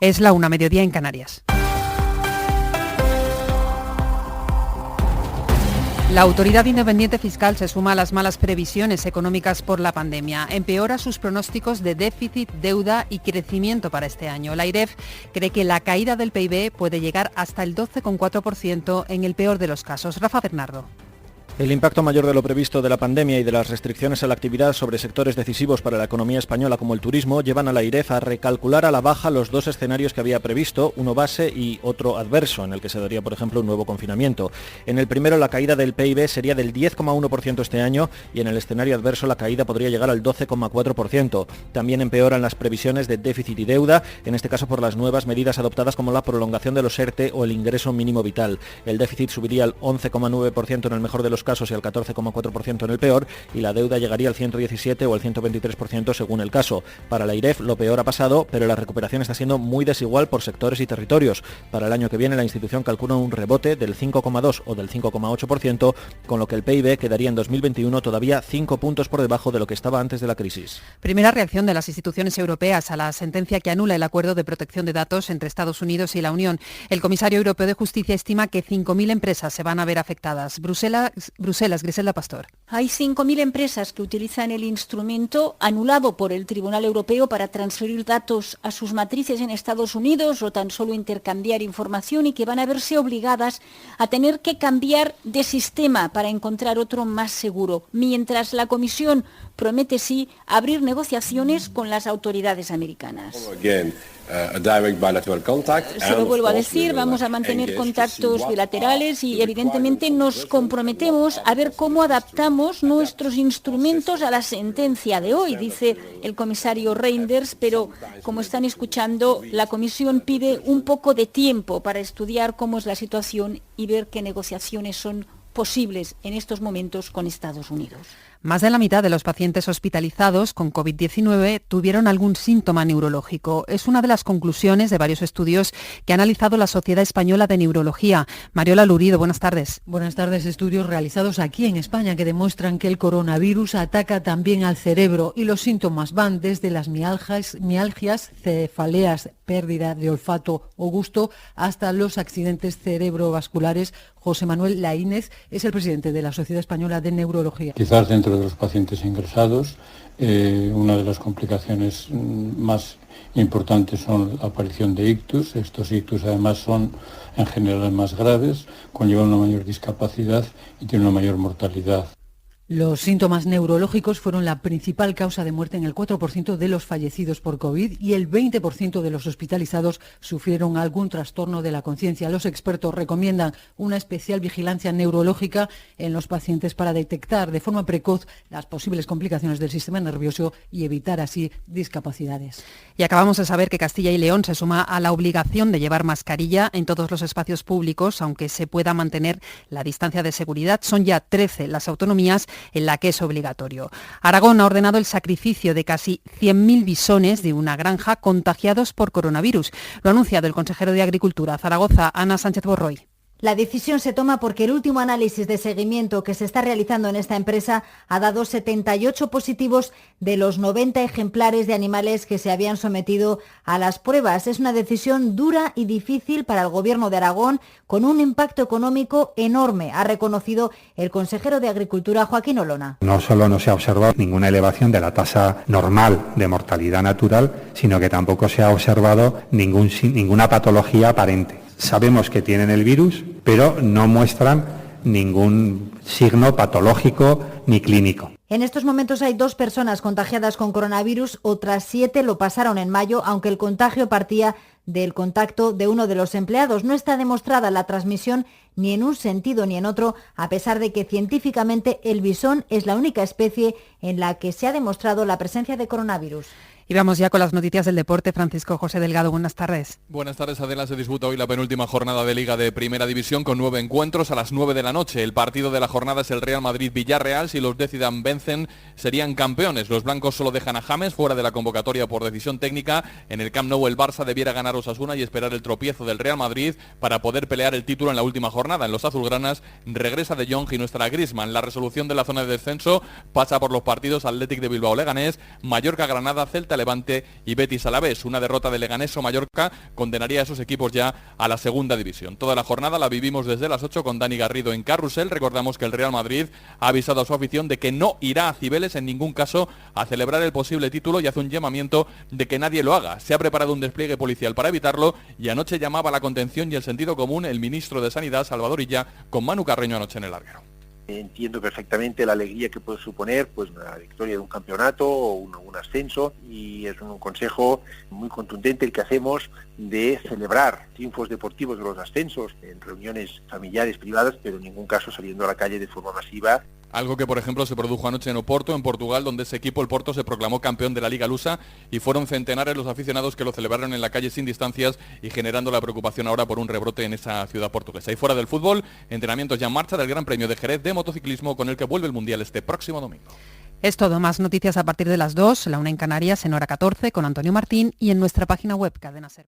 Es la 1:00 mediodía en Canarias. La Autoridad Independiente Fiscal se suma a las malas previsiones económicas por la pandemia. Empeora sus pronósticos de déficit, deuda y crecimiento para este año. La AIREF cree que la caída del PIB puede llegar hasta el 12,4% en el peor de los casos. Rafa Bernardo. El impacto mayor de lo previsto de la pandemia y de las restricciones a la actividad sobre sectores decisivos para la economía española como el turismo llevan a la AIREF a recalcular a la baja los dos escenarios que había previsto, uno base y otro adverso, en el que se daría, por ejemplo, un nuevo confinamiento. En el primero, la caída del PIB sería del 10,1% este año y en el escenario adverso la caída podría llegar al 12,4%. También empeoran las previsiones de déficit y deuda, en este caso por las nuevas medidas adoptadas como la prolongación de los ERTE o el ingreso mínimo vital. El déficit subiría al 11,9% en el mejor de los casos y al 14,4% en el peor, y la deuda llegaría al 117 o al 123% según el caso. Para la AIREF lo peor ha pasado, pero la recuperación está siendo muy desigual por sectores y territorios. Para el año que viene la institución calcula un rebote del 5,2 o del 5,8%, con lo que el PIB quedaría en 2021 todavía 5 puntos por debajo de lo que estaba antes de la crisis. Primera reacción de las instituciones europeas a la sentencia que anula el acuerdo de protección de datos entre Estados Unidos y la Unión. El comisario europeo de Justicia estima que 5.000 empresas se van a ver afectadas. Bruselas, Griselda Pastor. Hay 5.000 empresas que utilizan el instrumento anulado por el Tribunal Europeo para transferir datos a sus matrices en Estados Unidos o tan solo intercambiar información y que van a verse obligadas a tener que cambiar de sistema para encontrar otro más seguro, mientras la Comisión promete sí abrir negociaciones con las autoridades americanas. Se lo vuelvo a decir, vamos a mantener contactos bilaterales y evidentemente nos comprometemos a ver cómo adaptamos nuestros instrumentos a la sentencia de hoy, dice el comisario Reynders, pero como están escuchando, la Comisión pide un poco de tiempo para estudiar cómo es la situación y ver qué negociaciones son posibles en estos momentos con Estados Unidos. Más de la mitad de los pacientes hospitalizados con COVID-19 tuvieron algún síntoma neurológico. Es una de las conclusiones de varios estudios que ha analizado la Sociedad Española de Neurología. Mariola Lurido, buenas tardes. Buenas tardes. Estudios realizados aquí en España que demuestran que el coronavirus ataca también al cerebro y los síntomas van desde las mialgias, cefaleas, pérdida de olfato o gusto, hasta los accidentes cerebrovasculares. José Manuel Laínez es el presidente de la Sociedad Española de Neurología. Quizás dentro de los pacientes ingresados, una de las complicaciones más importantes son la aparición de ictus. Estos ictus además son en general más graves, conllevan una mayor discapacidad y tienen una mayor mortalidad. Los síntomas neurológicos fueron la principal causa de muerte en el 4% de los fallecidos por COVID y el 20% de los hospitalizados sufrieron algún trastorno de la conciencia. Los expertos recomiendan una especial vigilancia neurológica en los pacientes para detectar de forma precoz las posibles complicaciones del sistema nervioso y evitar así discapacidades. Y acabamos de saber que Castilla y León se suma a la obligación de llevar mascarilla en todos los espacios públicos, aunque se pueda mantener la distancia de seguridad. Son ya 13 las autonomías en la que es obligatorio. Aragón ha ordenado el sacrificio de casi 100.000 bisones de una granja contagiados por coronavirus. Lo ha anunciado el consejero de Agricultura, Zaragoza, Ana Sánchez Borroy. La decisión se toma porque el último análisis de seguimiento que se está realizando en esta empresa ha dado 78 positivos de los 90 ejemplares de animales que se habían sometido a las pruebas. Es una decisión dura y difícil para el Gobierno de Aragón, con un impacto económico enorme, ha reconocido el consejero de Agricultura, Joaquín Olona. No solo no se ha observado ninguna elevación de la tasa normal de mortalidad natural, sino que tampoco se ha observado ninguna patología aparente. Sabemos que tienen el virus, pero no muestran ningún signo patológico ni clínico. En estos momentos hay 2 personas contagiadas con coronavirus, otras 7 lo pasaron en mayo, aunque el contagio partía del contacto de uno de los empleados. No está demostrada la transmisión ni en un sentido ni en otro, a pesar de que científicamente el bisón es la única especie en la que se ha demostrado la presencia de coronavirus. Y vamos ya con las noticias del deporte. Francisco José Delgado, buenas tardes. Buenas tardes, Adela. Se disputa hoy la penúltima jornada de Liga de Primera División con 9 encuentros a las 9 de la noche. El partido de la jornada es el Real Madrid-Villarreal. Si los decidan vencen, serían campeones. Los blancos solo dejan a James fuera de la convocatoria por decisión técnica. En el Camp Nou el Barça debiera ganar Osasuna y esperar el tropiezo del Real Madrid para poder pelear el título en la última jornada. En los azulgranas regresa De Jong y no estará Griezmann. La resolución de la zona de descenso pasa por los partidos Athletic de Bilbao-Leganés, Mallorca-Granada, Celta Levante y Betis Alavés. Una derrota de Leganés o Mallorca condenaría a esos equipos ya a la segunda división. Toda la jornada la vivimos desde las 8 con Dani Garrido en Carrusel. Recordamos que el Real Madrid ha avisado a su afición de que no irá a Cibeles en ningún caso a celebrar el posible título y hace un llamamiento de que nadie lo haga. Se ha preparado un despliegue policial para evitarlo y anoche llamaba a la contención y el sentido común el ministro de Sanidad, Salvador Illa, con Manu Carreño anoche en el larguero. Entiendo perfectamente la alegría que puede suponer pues una victoria de un campeonato o un ascenso, y es un consejo muy contundente el que hacemos de celebrar triunfos deportivos de los ascensos en reuniones familiares, privadas, pero en ningún caso saliendo a la calle de forma masiva. Algo que, por ejemplo, se produjo anoche en Oporto, en Portugal, donde ese equipo, el Porto, se proclamó campeón de la Liga Lusa y fueron centenares los aficionados que lo celebraron en la calle sin distancias y generando la preocupación ahora por un rebrote en esa ciudad portuguesa. Y fuera del fútbol, entrenamientos ya en marcha del Gran Premio de Jerez de motociclismo con el que vuelve el Mundial este próximo domingo. Es todo, más noticias a partir de las 2, la 1 en Canarias, en hora 14, con Antonio Martín y en nuestra página web Cadena Ser.